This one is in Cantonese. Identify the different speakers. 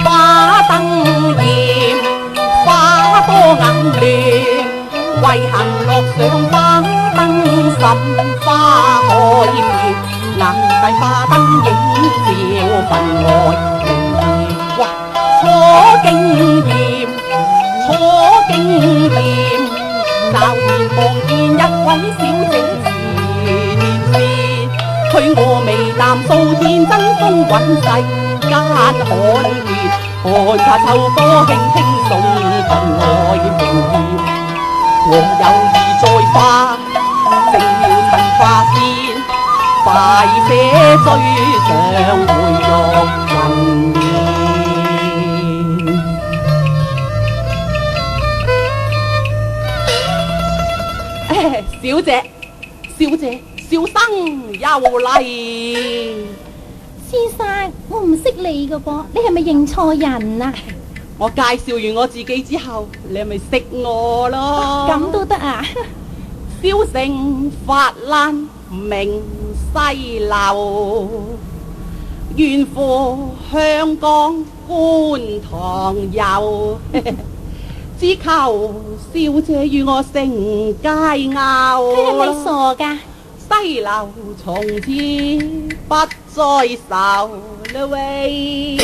Speaker 1: 花燈艷，花多眼亂，為行樂上花燈滲花開遍，眼底花燈映照分外明。哇，楚經驗，楚經驗，驟然望見一位小姐是念詩，許我眉淡素天真風韻世間罕見，看他秋波輕輕送分外明豔。我有意在花，正要趁花先，快些追上回玉人面。小姐，小姐，小生又嚟。
Speaker 2: 先生，我唔識你噶噃，你係咪認錯人啊？
Speaker 1: 我介紹完我自己之後，你咪識我咯。
Speaker 2: 咁都得啊？
Speaker 1: 小城法蘭名西樓，遠赴香港觀塘遊，只求小姐與我成佳
Speaker 2: 你係
Speaker 1: 餚。
Speaker 2: 咪傻噶？
Speaker 1: 西樓從此不再愁啦喂。